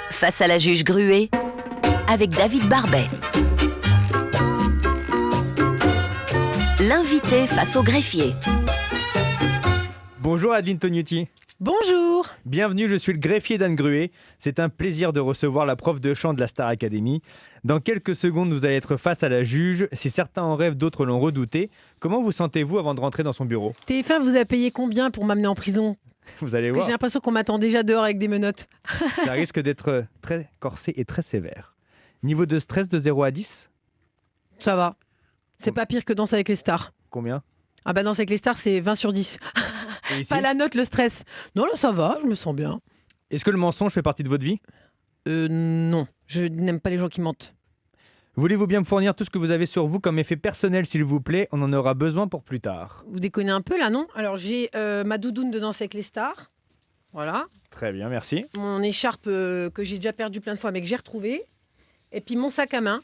Face à la juge Gruet, avec David Barbet. L'invité face au greffier. Bonjour Adeline Tognuti. Bonjour. Bienvenue, je suis le greffier d'Anne Gruet. C'est un plaisir de recevoir la prof de chant de la Star Academy. Dans quelques secondes, vous allez être face à la juge. Si certains en rêvent, d'autres l'ont redouté. Comment vous sentez-vous avant de rentrer dans son bureau ? TF1 vous a payé combien pour m'amener en prison ? Vous allez Parce que voir, j'ai l'impression qu'on m'attend déjà dehors avec des menottes. ça risque d'être très corsé et très sévère. Niveau de stress de 0 à 10 ? Ça va. C'est pas pire que Danse avec les stars. Combien ? Ah bah Danse avec les stars, c'est 20 sur 10. Et ici ? Pas la note, le stress. Non, là ça va, je me sens bien. Est-ce que le mensonge fait partie de votre vie ? Non, je n'aime pas les gens qui mentent. Voulez-vous bien me fournir tout ce que vous avez sur vous comme effet personnel, s'il vous plaît ? On en aura besoin pour plus tard. Vous déconnez un peu là, non ? Alors j'ai ma doudoune de Danse avec les stars. Voilà. Très bien, merci. Mon écharpe que j'ai déjà perdue plein de fois mais que j'ai retrouvée. Et puis mon sac à main.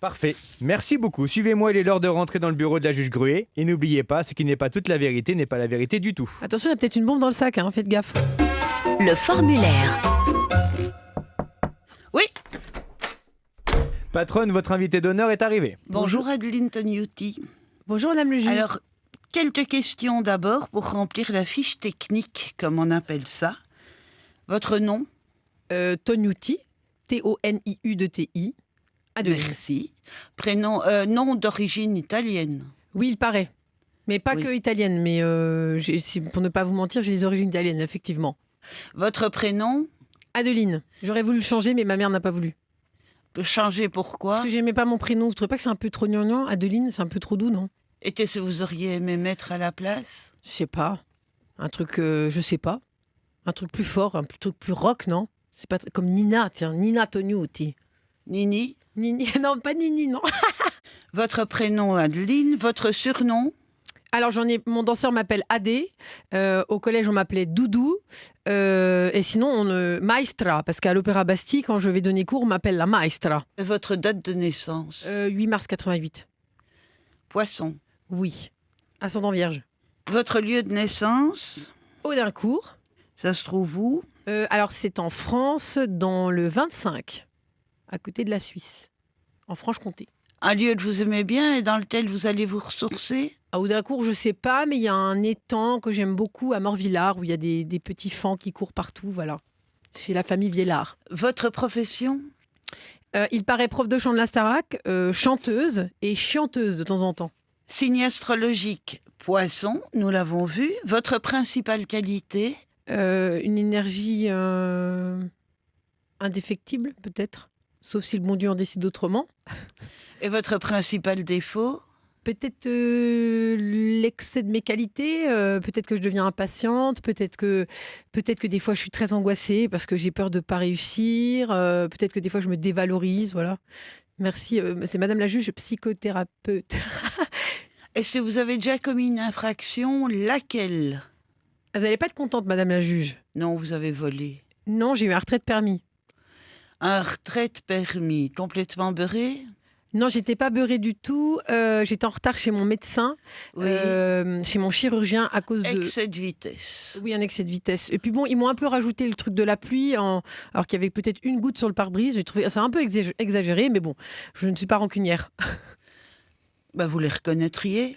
Parfait. Merci beaucoup. Suivez-moi, il est l'heure de rentrer dans le bureau de la juge Gruet. Et n'oubliez pas, ce qui n'est pas toute la vérité n'est pas la vérité du tout. Attention, il y a peut-être une bombe dans le sac, hein, faites gaffe. Le formulaire. Oui, Patronne, votre invité d'honneur est arrivé. bonjour Adeline Tognuti. Bonjour Madame le juge. Alors, quelques questions d'abord pour remplir la fiche technique, comme on appelle ça. Votre nom ? Tognuti, Toniu-T-I, Adeline. Merci. Prénom, nom d'origine italienne. Oui, il paraît. Mais pas Oui. que italienne, mais pour ne pas vous mentir, j'ai des origines italiennes, effectivement. Votre prénom ? Adeline. J'aurais voulu le changer, mais ma mère n'a pas voulu. Changer pourquoi ? Parce que j'aimais pas mon prénom. Vous trouvez pas que c'est un peu trop gnangnan ? Adeline, c'est un peu trop doux, non ? Et qu'est-ce que vous auriez aimé mettre à la place ? Je sais pas. Un truc, je sais pas. Un truc plus fort, un truc plus rock, non ? C'est pas comme Nina, tiens, Nina Tognuti. Nini ? Nini, non, pas Nini, non. Votre prénom Adeline, votre surnom ? Alors mon danseur m'appelle Adé. Au collège, on m'appelait Doudou. Et sinon, Maestra, parce qu'à l'Opéra Bastille, quand je vais donner cours, on m'appelle la Maestra. Votre date de naissance ? 8 mars 88. Poisson. Oui. Ascendant vierge. Votre lieu de naissance ? Audincourt. Ça se trouve où ? Alors, c'est en France, dans le 25, à côté de la Suisse, en Franche-Comté. Un lieu que vous aimez bien et dans lequel vous allez vous ressourcer ? À Audincourt, je sais pas, mais il y a un étang que j'aime beaucoup à Morvillard, où il y a des petits fans qui courent partout, voilà. Chez la famille Viellard. Votre profession ? Il paraît prof de chant de la Starac, chanteuse et chanteuse de temps en temps. Signe astrologique, Poisson, nous l'avons vu. Votre principale qualité ? Une énergie indéfectible, peut-être. Sauf si le bon Dieu en décide autrement. Et votre principal défaut ? Peut-être l'excès de mes qualités, peut-être que je deviens impatiente, peut-être que des fois je suis très angoissée parce que j'ai peur de ne pas réussir, peut-être que des fois je me dévalorise, voilà. Merci, c'est Madame la juge, psychothérapeute. Est-ce que vous avez déjà commis une infraction ? Laquelle ? Vous n'allez pas être contente, Madame la juge. Non, vous avez volé. Non, j'ai eu un retrait de permis. Un retraite permis, complètement beurré ? Non, j'étais pas beurrée du tout. J'étais en retard chez mon médecin, Oui. chez mon chirurgien à cause de... Excès de vitesse. Oui, un excès de vitesse. Et puis bon, ils m'ont un peu rajouté le truc de la pluie, alors qu'il y avait peut-être une goutte sur le pare-brise. J'ai trouvé ça un peu exagéré, mais bon, je ne suis pas rancunière. Bah, vous les reconnaîtriez ?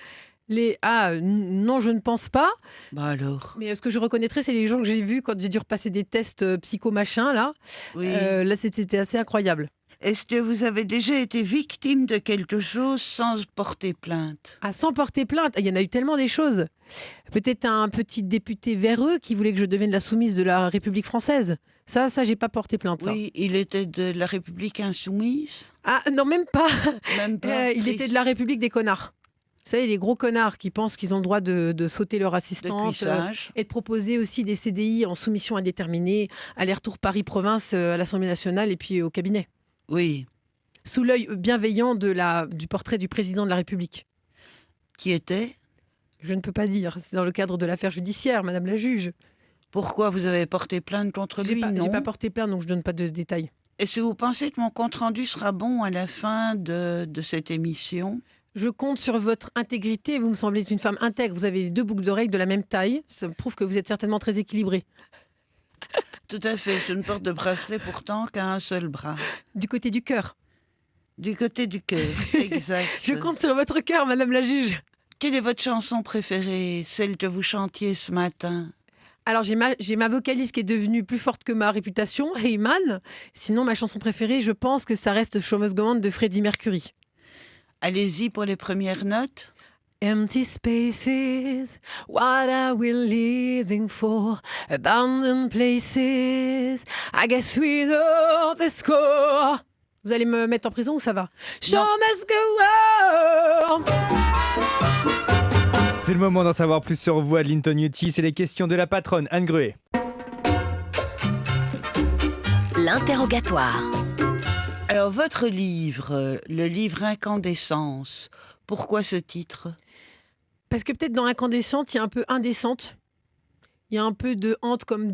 Non, je ne pense pas. Bah alors ? Mais ce que je reconnaîtrais, c'est les gens que j'ai vus quand j'ai dû repasser des tests psycho-machin, là. Oui. Là, c'était assez incroyable. Est-ce que vous avez déjà été victime de quelque chose sans porter plainte ? Sans porter plainte, il y en a eu tellement des choses. Peut-être un petit député véreux qui voulait que je devienne la soumise de la République française. Ça, j'ai pas porté plainte, ça. Oui, il était de la République insoumise ? Ah, non, même pas. Même pas. Il était de la République des connards. Vous savez, les gros connards qui pensent qu'ils ont le droit de sauter leur assistante cuissage. et de proposer aussi des CDI en soumission indéterminée, aller-retour Paris-Province à l'Assemblée nationale et puis au cabinet. Oui. Sous l'œil bienveillant du portrait du président de la République. Qui était ? Je ne peux pas dire. C'est dans le cadre de l'affaire judiciaire, Madame la juge. Pourquoi vous avez porté plainte contre lui ? J'ai Non. pas porté plainte, donc je donne pas de détails. Est-ce que vous pensez que mon compte-rendu sera bon à la fin de cette émission ? Je compte sur votre intégrité. Vous me semblez être une femme intègre. Vous avez les deux boucles d'oreilles de la même taille. Ça me prouve que vous êtes certainement très équilibrée. Tout à fait, je ne porte de bracelet pourtant qu'à un seul bras. Du côté du cœur. Du côté du cœur, exact. Je compte sur votre cœur, Madame la juge. Quelle est votre chanson préférée, celle que vous chantiez ce matin? Alors, j'ai ma vocaliste qui est devenue plus forte que ma réputation, Heyman. Sinon, ma chanson préférée, je pense que ça reste Show Must Go On de Freddie Mercury. Allez-y pour les premières notes. Empty spaces, what are we living for? Abandoned places, I guess we know the score. Vous allez me mettre en prison ou ça va? Show must go on. C'est le moment d'en savoir plus sur vous, Adeline Tognuti. C'est les questions de la patronne, Anne Gruet. L'interrogatoire. Alors, votre livre, le livre Incandescence, pourquoi ce titre? Parce que peut-être dans Incandescente, il y a un peu indécente. Il y a un peu de hante comme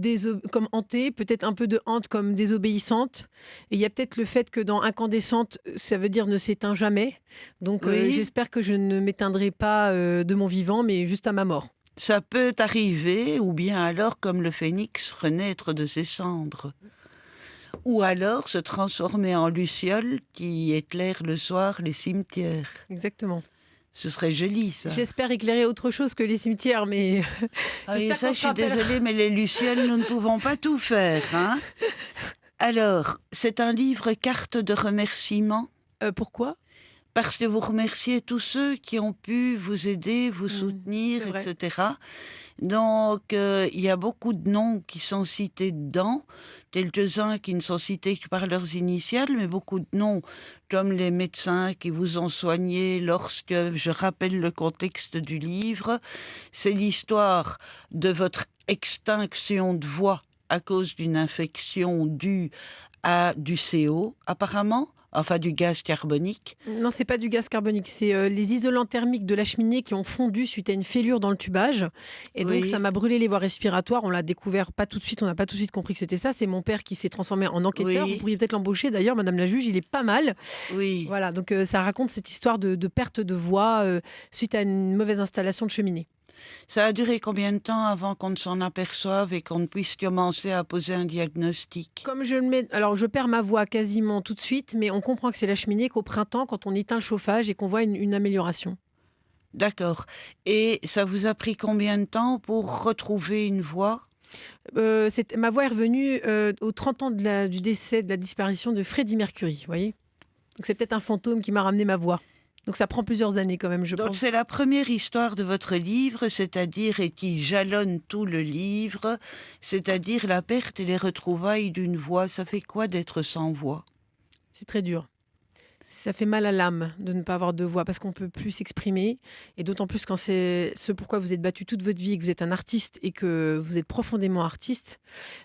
hantée, peut-être un peu de hante comme désobéissante. Et il y a peut-être le fait que dans Incandescente, ça veut dire ne s'éteint jamais. Donc Oui. j'espère que je ne m'éteindrai pas de mon vivant, mais juste à ma mort. Ça peut arriver, ou bien alors, comme le phénix, renaître de ses cendres. Ou alors se transformer en luciole qui éclaire le soir les cimetières. Exactement. Ce serait joli, ça. J'espère éclairer autre chose que les cimetières, mais Ah, et j'espère ça, qu'on je se suis rappellera. désolée, mais les lucioles, nous ne pouvons pas tout faire. Hein. Alors, c'est un livre carte de remerciements, Pourquoi? parce que vous remerciez tous ceux qui ont pu vous aider, vous soutenir, c'est vrai. etc. Donc, il y a beaucoup de noms qui sont cités dedans, quelques-uns qui ne sont cités que par leurs initiales, mais beaucoup de noms, comme les médecins qui vous ont soigné lorsque, je rappelle le contexte du livre, c'est l'histoire de votre extinction de voix à cause d'une infection due à du CO, apparemment, enfin du gaz carbonique. Non, c'est pas du gaz carbonique, c'est les isolants thermiques de la cheminée qui ont fondu suite à une fêlure dans le tubage. Et donc, Oui. ça m'a brûlé les voies respiratoires. On l'a découvert pas tout de suite, on n'a pas tout de suite compris que c'était ça. C'est mon père qui s'est transformé en enquêteur. Oui. Vous pourriez peut-être l'embaucher d'ailleurs, Madame la juge, il est pas mal. Oui. Voilà, donc ça raconte cette histoire de perte de voix suite à une mauvaise installation de cheminée. Ça a duré combien de temps avant qu'on ne s'en aperçoive et qu'on ne puisse commencer à poser un diagnostic? Comme je le mets, alors je perds ma voix quasiment tout de suite, mais on comprend que c'est la cheminée, qu'au printemps, quand on éteint le chauffage et qu'on voit une amélioration. D'accord. Et ça vous a pris combien de temps pour retrouver une voix? Ma voix est revenue aux 30 ans du décès, de la disparition de Freddie Mercury, vous voyez. Donc c'est peut-être un fantôme qui m'a ramené ma voix. Donc ça prend plusieurs années quand même, je Donc pense. c'est la première histoire de votre livre, c'est-à-dire, et qui jalonne tout le livre, c'est-à-dire la perte et les retrouvailles d'une voix. Ça fait quoi d'être sans voix? C'est très dur. Ça fait mal à l'âme de ne pas avoir de voix parce qu'on ne peut plus s'exprimer. Et d'autant plus quand c'est ce pourquoi vous êtes battu toute votre vie et que vous êtes un artiste et que vous êtes profondément artiste,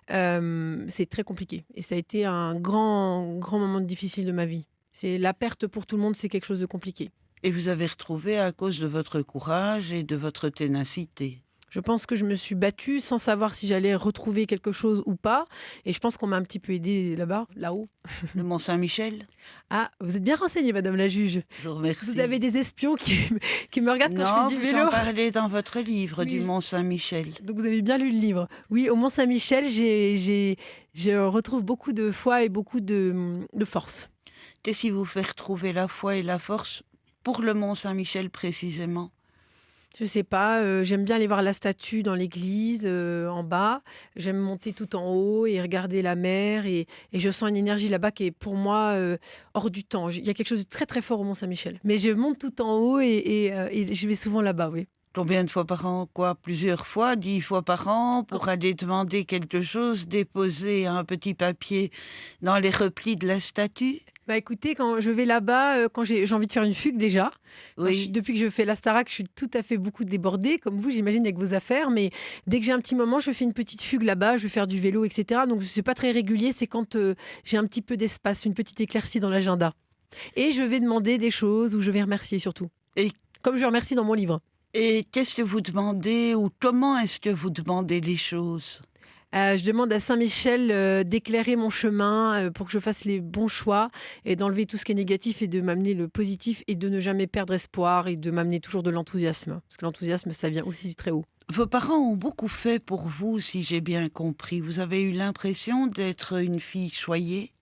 c'est très compliqué. Et ça a été un grand, grand moment difficile de ma vie. C'est la perte pour tout le monde, c'est quelque chose de compliqué. Et vous avez retrouvé à cause de votre courage et de votre ténacité. Je pense que je me suis battue sans savoir si j'allais retrouver quelque chose ou pas. Et je pense qu'on m'a un petit peu aidée là-bas, là-haut. Le Mont-Saint-Michel? Ah, vous êtes bien renseignée, Madame la juge. Je vous remercie. Vous avez des espions qui me regardent quand Non, je fais du vous vélo. en parlez dans votre livre Oui, du je- Mont-Saint-Michel. Donc vous avez bien lu le livre. Oui, au Mont-Saint-Michel, je retrouve beaucoup de foi et beaucoup de force. Qu'est-ce qui vous fait retrouver la foi et la force pour le Mont-Saint-Michel précisément? Je sais pas, j'aime bien aller voir la statue dans l'église, en bas. J'aime monter tout en haut et regarder la mer. Et je sens une énergie là-bas qui est pour moi hors du temps. Il y a quelque chose de très très fort au Mont-Saint-Michel. Mais je monte tout en haut et je vais souvent là-bas, oui. Combien de fois par an? Quoi? Plusieurs fois? 10 fois par an? Pour aller demander quelque chose, déposer un petit papier dans les replis de la statue? Bah écoutez, quand je vais là-bas, quand j'ai envie de faire une fugue déjà, Oui. depuis que je fais la Starac, je suis tout à fait beaucoup débordée, comme vous, j'imagine, avec vos affaires. Mais dès que j'ai un petit moment, je fais une petite fugue là-bas, je vais faire du vélo, etc. Donc je ne suis pas très régulier, c'est quand j'ai un petit peu d'espace, une petite éclaircie dans l'agenda. Et je vais demander des choses ou je vais remercier surtout. Et- Comme je remercie dans mon livre. Et qu'est-ce que vous demandez ou comment est-ce que vous demandez les choses? Je demande à Saint-Michel d'éclairer mon chemin pour que je fasse les bons choix et d'enlever tout ce qui est négatif et de m'amener le positif et de ne jamais perdre espoir et de m'amener toujours de l'enthousiasme. Parce que l'enthousiasme, ça vient aussi du très haut. Vos parents ont beaucoup fait pour vous, si j'ai bien compris. Vous avez eu l'impression d'être une fille choyée?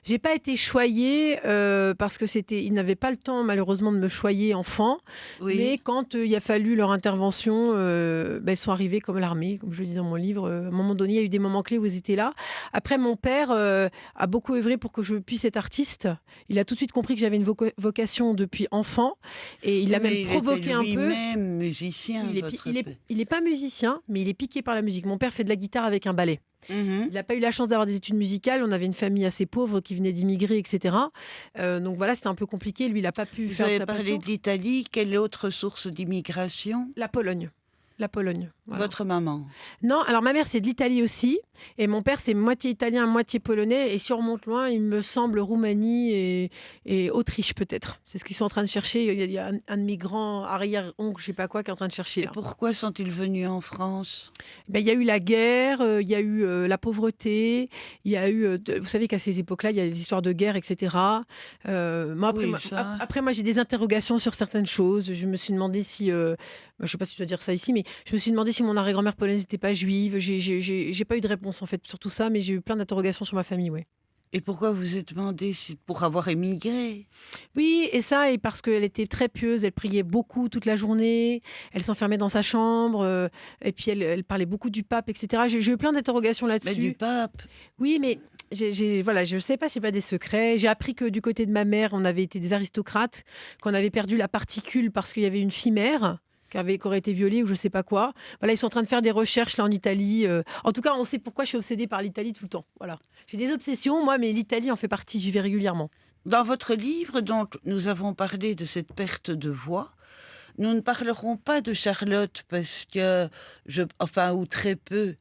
J'ai pas été choyée parce que ils n'avaient pas le temps malheureusement de me choyer enfant. Oui. Mais quand il a fallu leur intervention, elles sont arrivées comme l'armée, comme je le dis dans mon livre. À un moment donné, il y a eu des moments clés où ils étaient là. Après, mon père a beaucoup œuvré pour que je puisse être artiste. Il a tout de suite compris que j'avais une vocation depuis enfant et il a Mais même il provoqué était un peu. lui-même musicien. Il votre est, père. il est pas musicien, mais il est piqué par la musique. Mon père fait de la guitare avec un ballet. Mhm. Il n'a pas eu la chance d'avoir des études musicales. On avait une famille assez pauvre qui venait d'immigrer, etc. Donc voilà, c'était un peu compliqué. Lui, il n'a pas pu Vous faire de avez sa parlé passion. de l'Italie. Quelle autre source d'immigration? La Pologne. La Pologne. Voilà. Votre maman. Non, alors ma mère, c'est de l'Italie aussi. Et mon père, c'est moitié italien, moitié polonais. Et si on remonte loin, il me semble Roumanie et Autriche, peut-être. C'est ce qu'ils sont en train de chercher. Il y a un de mes grands arrière-oncles, je sais pas quoi, qui est en train de chercher. Et Là. pourquoi sont-ils venus en France? Ben, il y a eu la guerre, il y a eu la pauvreté, il y a eu... vous savez qu'à ces époques-là, il y a des histoires de guerre, etc. Oui, ça. Après, moi, j'ai des interrogations sur certaines choses. Je me suis demandé si... je sais pas si je dois dire ça ici, mais je me suis demandé si mon arrière-grand-mère polonaise n'était pas juive. J'ai pas eu de réponse, en fait, sur tout ça, mais j'ai eu plein d'interrogations sur ma famille, ouais. Et pourquoi vous êtes demandé pour avoir émigré? Oui, et ça, et parce qu'elle était très pieuse, elle priait beaucoup toute la journée, elle s'enfermait dans sa chambre, et puis elle parlait beaucoup du pape, etc. J'ai eu plein d'interrogations Mais là-dessus. du pape. Oui, mais voilà, je ne sais pas, c'est pas des secrets. J'ai appris que du côté de ma mère, on avait été des aristocrates, qu'on avait perdu la particule parce qu'il y avait une fille mère qui aurait été violée ou je sais pas quoi. Voilà, ils sont en train de faire des recherches là en Italie. En tout cas, on sait pourquoi je suis obsédée par l'Italie tout le temps. Voilà, j'ai des obsessions, moi, mais l'Italie en fait partie. J'y vais régulièrement. Dans votre livre, dont nous avons parlé de cette perte de voix, nous ne parlerons pas de Charlotte parce que, ou très peu,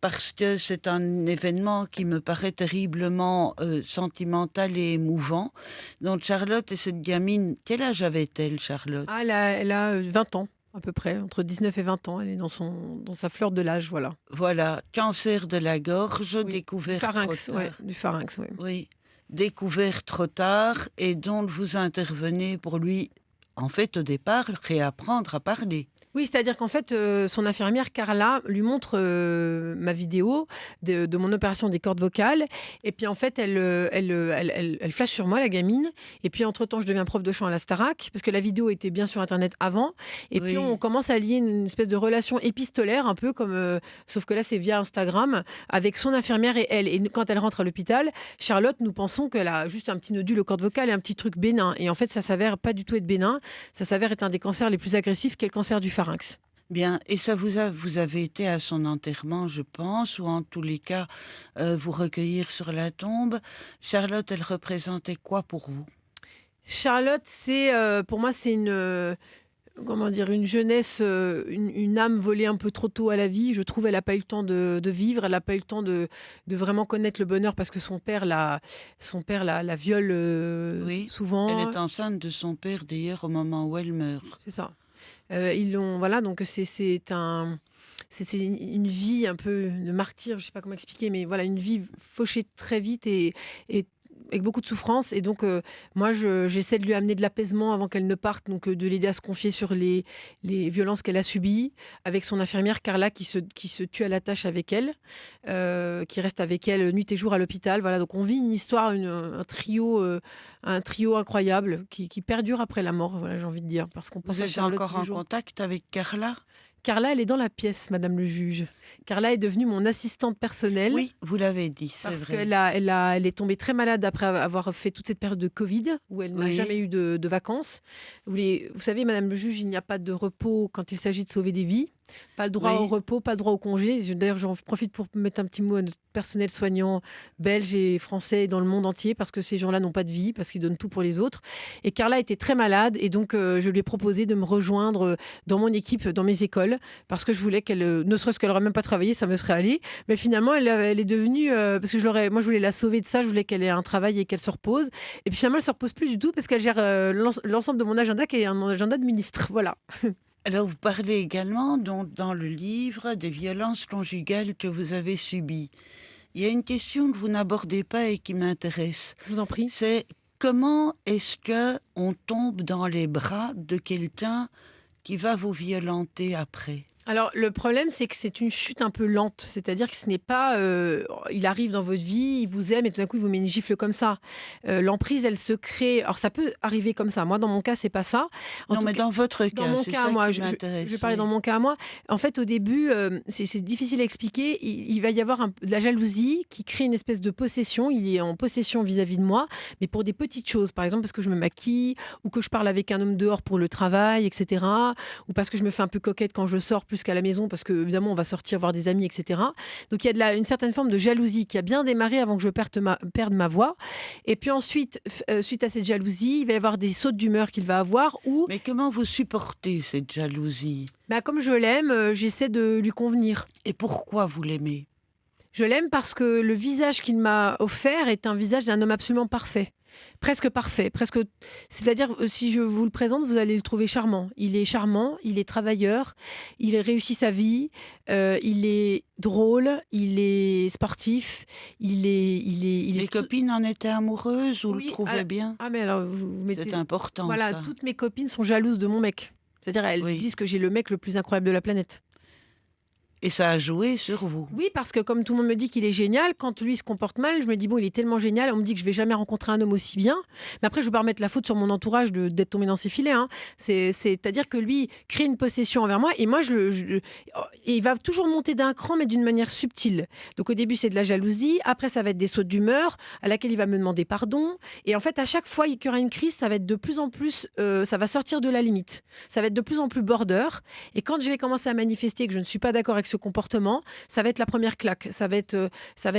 parce que c'est un événement qui me paraît terriblement sentimental et émouvant. Donc Charlotte et cette gamine, quel âge avait-elle, Charlotte? Ah, elle a 20 ans à peu près, entre 19 et 20 ans. Elle est dans sa fleur de l'âge, voilà. Voilà, cancer de la gorge, Oui, découvert du pharynx, trop tard. ouais, du pharynx, ouais. Oui, découvert trop tard et dont vous intervenez pour lui, en fait, au départ, réapprendre à parler. Oui, c'est-à-dire qu'en fait, son infirmière, Carla, lui montre ma vidéo de mon opération des cordes vocales. Et puis, en fait, elle flash sur moi, la gamine. Et puis, entre-temps, je deviens prof de chant à la Starac, parce que la vidéo était bien sur Internet avant. Et Oui. puis, on commence à lier une espèce de relation épistolaire, un peu comme... sauf que là, c'est via Instagram, avec son infirmière et elle. Et quand elle rentre à l'hôpital, Charlotte, nous pensons qu'elle a juste un petit nodule aux cordes vocales et un petit truc bénin. Et en fait, ça s'avère pas du tout être bénin. Ça s'avère être un des cancers les plus agressifs, qu'est le cancer du pharynx. Bien, et ça vous avez été à son enterrement, je pense, ou en tous les cas, vous recueillir sur la tombe. Charlotte, elle représentait quoi pour vous? Charlotte, pour moi, c'est comment dire, une jeunesse, une âme volée un peu trop tôt à la vie. Je trouve elle n'a pas eu le temps de vivre, elle n'a pas eu le temps de vraiment connaître le bonheur parce que son père la viole Oui, souvent. elle est enceinte de son père, d'ailleurs, au moment où elle meurt. C'est ça. Voilà, donc c'est une vie un peu de martyr, je sais pas comment expliquer, mais voilà, une vie fauchée très vite et avec beaucoup de souffrance. Et donc, moi, j'essaie de lui amener de l'apaisement avant qu'elle ne parte, donc de l'aider à se confier sur les violences qu'elle a subies, avec son infirmière Carla qui se tue à la tâche avec elle, qui reste avec elle nuit et jour à l'hôpital. Voilà, donc on vit une histoire, un trio incroyable qui perdure après la mort, voilà, j'ai envie de dire, parce qu'on pense Vous à êtes Charlotte encore tous les en jours. contact avec Carla? Carla, elle est dans la pièce, Madame le juge. Carla est devenue mon assistante personnelle. Oui, vous l'avez dit, c'est Parce vrai. elle est tombée très malade après avoir fait toute cette période de Covid, où elle n'a Oui. jamais eu de vacances. Vous savez, Madame le juge, il n'y a pas de repos quand il s'agit de sauver des vies. Pas le droit Oui. au repos, pas le droit au congé. D'ailleurs, j'en profite pour mettre un petit mot à notre personnel soignant belge et français et dans le monde entier, parce que ces gens-là n'ont pas de vie, parce qu'ils donnent tout pour les autres. Et Carla était très malade, et donc je lui ai proposé de me rejoindre dans mon équipe, dans mes écoles, parce que je voulais ne serait-ce qu'elle n'aurait même pas travaillé, ça me serait allé. Mais finalement, elle est devenue, parce que moi je voulais la sauver de ça, je voulais qu'elle ait un travail et qu'elle se repose. Et puis finalement, elle ne se repose plus du tout, parce qu'elle gère l'ensemble de mon agenda, qui est un agenda de ministre. Voilà. Alors, vous parlez également, dans le livre, des violences conjugales que vous avez subies. Il y a une question que vous n'abordez pas et qui m'intéresse. Je vous en prie. C'est comment est-ce que on tombe dans les bras de quelqu'un qui va vous violenter après? Alors, le problème, c'est que c'est une chute un peu lente. C'est-à-dire que ce n'est pas. Il arrive dans votre vie, il vous aime et tout d'un coup, il vous met une gifle comme ça. L'emprise, elle se crée. Alors, ça peut arriver comme ça. Moi, dans mon cas, c'est pas ça. Non, mais dans votre cas, dans mon c'est cas, ça moi, qui m'intéresse. je vais parler dans mon cas à moi. En fait, au début, c'est difficile à expliquer. Il va y avoir de la jalousie qui crée une espèce de possession. Il est en possession vis-à-vis de moi, mais pour des petites choses. Par exemple, parce que je me maquille ou que je parle avec un homme dehors pour le travail, etc. Ou parce que je me fais un peu coquette quand je sors plus qu'à la maison, parce que évidemment, on va sortir voir des amis, etc. Donc, il y a une certaine forme de jalousie qui a bien démarré avant que je perde ma voix. Et puis ensuite, suite à cette jalousie, il va y avoir des sautes d'humeur qu'il va avoir ou Mais comment vous supportez cette jalousie? comme je l'aime, j'essaie de lui convenir. Et pourquoi vous l'aimez? Je l'aime parce que le visage qu'il m'a offert est un visage d'un homme absolument parfait. Presque parfait. C'est-à-dire, si je vous le présente, vous allez le trouver charmant. Il est travailleur, il réussit sa vie, il est drôle, il est sportif, Les copines en étaient amoureuses ou Oui, le trouvaient bien? Ah, mais alors, vous mettez... C'est important, Voilà, ça. toutes mes copines sont jalouses de mon mec. C'est-à-dire, elles Oui. disent que j'ai le mec le plus incroyable de la planète. Et ça a joué sur vous. Oui, parce que comme tout le monde me dit qu'il est génial, quand lui se comporte mal, je me dis, bon, il est tellement génial, on me dit que je vais jamais rencontrer un homme aussi bien. Mais après, je ne veux pas remettre la faute sur mon entourage d'être tombé dans ses filets. Hein. C'est-à-dire que lui crée une possession envers moi et moi, et il va toujours monter d'un cran, mais d'une manière subtile. Donc au début, c'est de la jalousie. Après, ça va être des sautes d'humeur à laquelle il va me demander pardon. Et en fait, à chaque fois qu'il y aura une crise, ça va être de plus en plus, ça va sortir de la limite. Ça va être de plus en plus border. Et quand je vais commencer à manifester que je ne suis pas d'accord avec ce comportement, ça va être la première claque, ça va être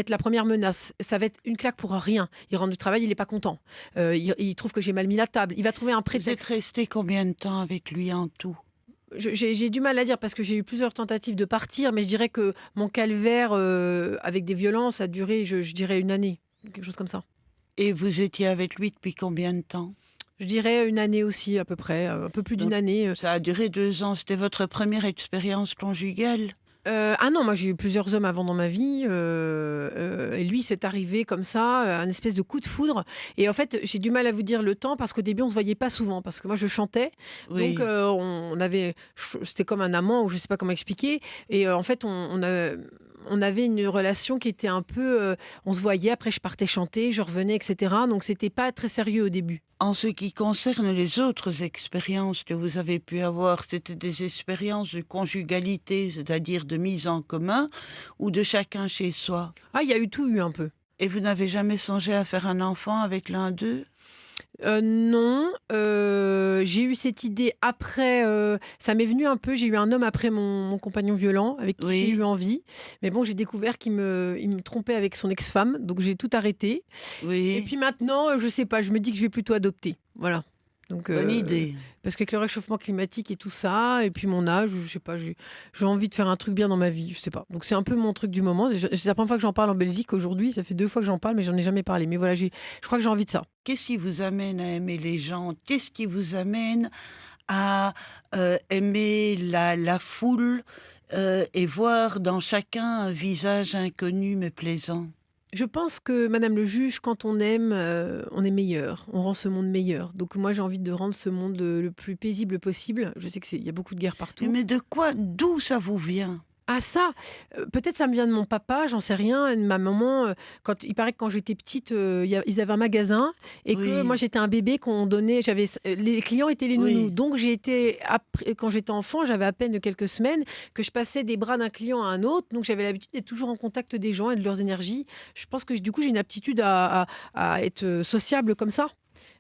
la première menace, ça va être une claque pour rien. Il rentre du travail, il n'est pas content. Il trouve que j'ai mal mis la table. Il va trouver un Vous êtes prétexte. resté combien de temps avec lui en tout? J'ai du mal à dire parce que j'ai eu plusieurs tentatives de partir, mais je dirais que mon calvaire avec des violences a duré, je dirais, une année, quelque chose comme ça. Et vous étiez avec lui depuis combien de temps? Je dirais une année aussi, à peu près, un peu plus d'une Donc, année. Ça a duré 2 ans. C'était votre première expérience conjugale? Ah non, moi j'ai eu plusieurs hommes avant dans ma vie et lui c'est arrivé comme ça, un espèce de coup de foudre. Et en fait j'ai du mal à vous dire le temps parce qu'au début on se voyait pas souvent parce que moi je chantais, Oui. donc c'était comme un amant ou je sais pas comment expliquer. Et en fait on avait une relation qui était un peu, on se voyait, après je partais chanter, je revenais, etc. Donc c'était pas très sérieux au début. En ce qui concerne les autres expériences que vous avez pu avoir, c'était des expériences de conjugalité, c'est-à-dire de mise en commun, ou de chacun chez soi? Ah, il y a eu tout eu un peu. Et vous n'avez jamais songé à faire un enfant avec l'un d'eux? Non, j'ai eu cette idée après, ça m'est venu un peu, j'ai eu un homme après mon compagnon violent avec qui Oui. j'ai eu envie. Mais bon, j'ai découvert qu'il me trompait avec son ex-femme, donc j'ai tout arrêté. Et Oui, puis maintenant, je sais pas, je me dis que je vais plutôt adopter. Voilà. Donc, bonne idée. parce qu'avec le réchauffement climatique et tout ça, et puis mon âge, je sais pas, j'ai envie de faire un truc bien dans ma vie, je sais pas. Donc c'est un peu mon truc du moment. C'est la première fois que j'en parle en Belgique aujourd'hui, ça fait 2 fois que j'en parle, mais j'en ai jamais parlé. Mais voilà, je crois que j'ai envie de ça. Qu'est-ce qui vous amène à aimer les gens? Qu'est-ce qui vous amène à aimer la foule et voir dans chacun un visage inconnu mais plaisant? Je pense que, Madame le juge, quand on aime, on est meilleur. On rend ce monde meilleur. Donc moi, j'ai envie de rendre ce monde le plus paisible possible. Je sais qu'il y a beaucoup de guerres partout. Mais d'où ça vous vient? Ah ça, peut-être ça me vient de mon papa, j'en sais rien, et de ma maman. Il paraît que quand j'étais petite, ils avaient un magasin et que Oui. moi j'étais un bébé qu'on donnait. Les clients étaient les Oui. nounous. Donc quand j'étais enfant, j'avais à peine quelques semaines que je passais des bras d'un client à un autre. Donc j'avais l'habitude d'être toujours en contact des gens et de leurs énergies. Je pense que du coup j'ai une aptitude à être sociable comme ça.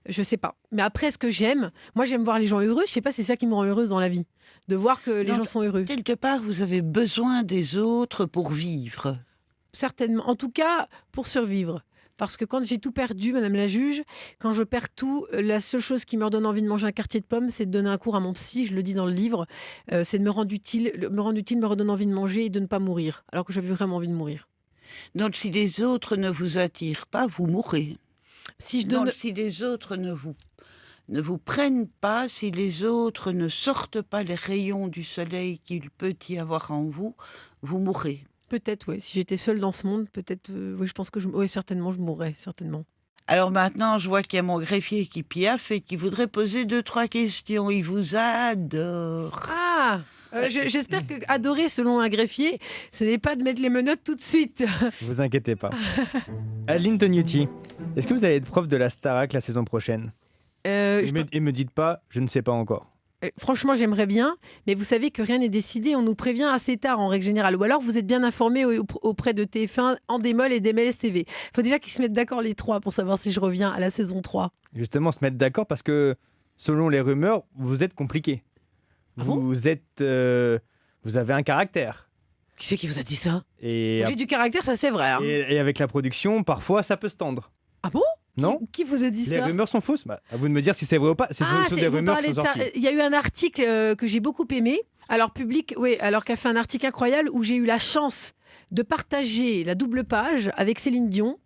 Je sais pas. Mais après, ce que j'aime, moi j'aime voir les gens heureux. Je sais pas, c'est ça qui me rend heureuse dans la vie, de voir que les Donc, gens sont heureux. Quelque part, vous avez besoin des autres pour vivre. Certainement. En tout cas, pour survivre. Parce que quand j'ai tout perdu, Madame la juge, quand je perds tout, la seule chose qui me redonne envie de manger un quartier de pommes, c'est de donner un cours à mon psy, je le dis dans le livre, c'est de me rendre utile. Me rendre utile me redonne envie de manger et de ne pas mourir, alors que j'avais vraiment envie de mourir. Donc si les autres ne vous attirent pas, vous mourrez. Si je donne... Donc si les autres ne vous prennent pas, si les autres ne sortent pas les rayons du soleil qu'il peut y avoir en vous, vous mourrez. Peut-être, oui. Si j'étais seule dans ce monde, peut-être, oui, je pense que certainement, je mourrais, certainement. Alors maintenant, je vois qu'il y a mon greffier qui piaffe et qui voudrait poser 2-3 questions. Il vous adore. Ah J'espère que adorer, selon un greffier, ce n'est pas de mettre les menottes tout de suite. Vous inquiétez pas. Adeline Tognuti, est-ce que vous allez être prof de la Starac la saison prochaine et me dites pas, je ne sais pas encore. Franchement, j'aimerais bien, mais vous savez que rien n'est décidé. On nous prévient assez tard en règle générale. Ou alors vous êtes bien informés auprès de TF1, Endemol et d'MLS TV. Il faut déjà qu'ils se mettent d'accord les trois pour savoir si je reviens à la saison 3. Justement, se mettre d'accord parce que, selon les rumeurs, vous êtes compliqué. Ah bon Vous avez un caractère. Qui c'est qui vous a dit ça? Et, J'ai du caractère, ça c'est vrai. Hein. et avec la production, parfois, ça peut se tendre. Ah bon? Non? Qui vous a dit Les ça? rumeurs sont fausses. Bah, à vous de me dire si c'est vrai ou pas. C'est des vous rumeurs parlez qui de sont ça. sorties. Il y a eu un article que j'ai beaucoup aimé. Alors Public, oui, alors qu'a fait un article incroyable où j'ai eu la chance de partager la double page avec Céline Dion,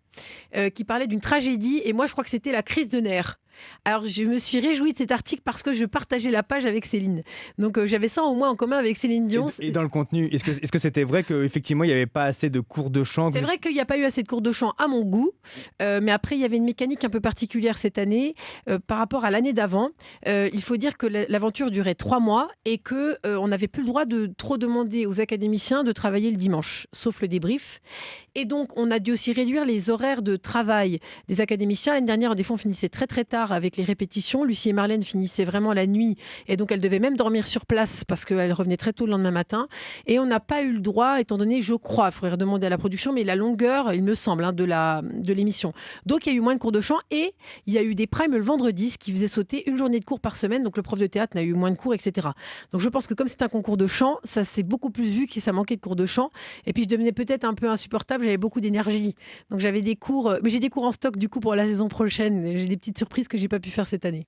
qui parlait d'une tragédie. Et moi, je crois que c'était la crise de nerfs. Alors, je me suis réjouie de cet article parce que je partageais la page avec Céline. Donc, j'avais ça au moins en commun avec Céline Dion. Et dans le contenu, est-ce que c'était vrai qu'effectivement, il n'y avait pas assez de cours de chant? C'est vrai qu'il n'y a pas eu assez de cours de chant à mon goût. Mais après, il y avait une mécanique un peu particulière cette année par rapport à l'année d'avant. Il faut dire que l'aventure durait 3 mois et qu'on n'avait plus le droit de trop demander aux académiciens de travailler le dimanche, sauf le débrief. Et donc, on a dû aussi réduire les horaires de travail des académiciens. L'année dernière, des fois, on finissait très très tard avec les répétitions. Lucie et Marlène finissaient vraiment la nuit et donc elles devaient même dormir sur place parce qu'elles revenaient très tôt le lendemain matin. Et on n'a pas eu le droit, étant donné, je crois, il faudrait demander à la production, mais la longueur, il me semble, de l'émission. Donc, il y a eu moins de cours de chant et il y a eu des primes le vendredi, ce qui faisait sauter une journée de cours par semaine. Donc, le prof de théâtre n'a eu moins de cours, etc. Donc, je pense que comme c'est un concours de chant, ça s'est beaucoup plus vu que ça manquait de cours de chant. Et puis, je devenais peut-être un peu insupportable. J'avais beaucoup d'énergie. Donc, j'avais des cours, mais j'ai des cours en stock du coup pour la saison prochaine. J'ai des petites surprises que j'ai pas pu faire cette année.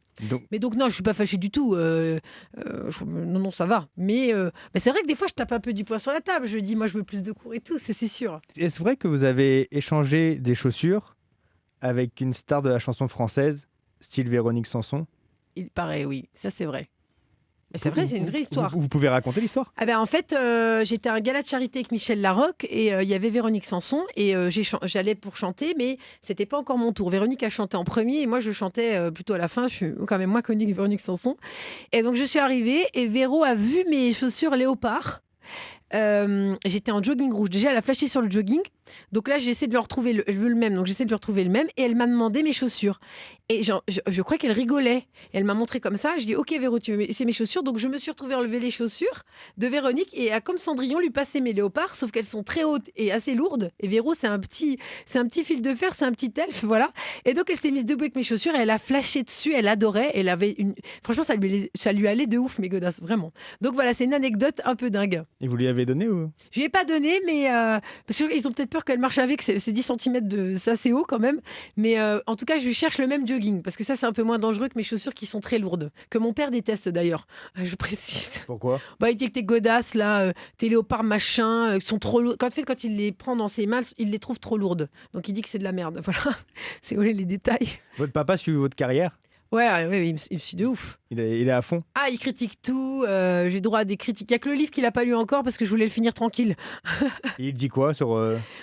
Mais donc non, je suis pas fâchée du tout. Non, ça va. Mais c'est vrai que des fois, je tape un peu du poing sur la table. Je dis, moi, je veux plus de cours et tout, c'est sûr. Est-ce vrai que vous avez échangé des chaussures avec une star de la chanson française, style Véronique Sanson? Il paraît, oui. Ça, c'est vrai. Mais c'est vrai, c'est une vraie histoire. Vous pouvez raconter l'histoire? En fait, j'étais à un gala de charité avec Michel Larocque et il y avait Véronique Sanson et j'allais pour chanter, mais c'était pas encore mon tour. Véronique a chanté en premier et moi je chantais plutôt à la fin. Je suis quand même moins connue que Véronique Sanson. Et donc je suis arrivée et Véro a vu mes chaussures léopard. J'étais en jogging rouge. Déjà, elle a flashé sur le jogging. Donc là, j'essaie de lui retrouver elle veut le même. Donc j'essaie de lui retrouver le même. Et elle m'a demandé mes chaussures. Et je crois qu'elle rigolait. Et elle m'a montré comme ça. Je dis, OK, Véro, c'est mes chaussures. Donc je me suis retrouvée à enlever les chaussures de Véronique et à, comme Cendrillon, lui passer mes léopards. Sauf qu'elles sont très hautes et assez lourdes. Et Véro, c'est un petit fil de fer, c'est un petit elfe, voilà. Et donc elle s'est mise debout avec mes chaussures et elle a flashé dessus. Elle adorait. Elle avait franchement, ça lui allait de ouf, mes godasses, vraiment. Donc voilà, c'est une anecdote un peu dingue. Et vous lui avez donné ou? Je lui ai pas donné, mais parce qu'ils ont peut-être peur qu'elle marche avec. C'est 10 cm c'est assez haut quand même. Mais en tout cas, je lui cherche le même jogging parce que ça, c'est un peu moins dangereux que mes chaussures qui sont très lourdes, que mon père déteste d'ailleurs. Je précise. Pourquoi? Il dit que tes godasses là, tes léopards machin, sont trop lourdes. Quand il les prend dans ses mains, il les trouve trop lourdes. Donc il dit que c'est de la merde. Voilà, c'est les détails. Votre papa suit votre carrière? Ouais, il me suit de ouf. Il est à fond. Ah, il critique tout. J'ai droit à des critiques. Il n'y a que le livre qu'il n'a pas lu encore parce que je voulais le finir tranquille. Et il dit quoi sur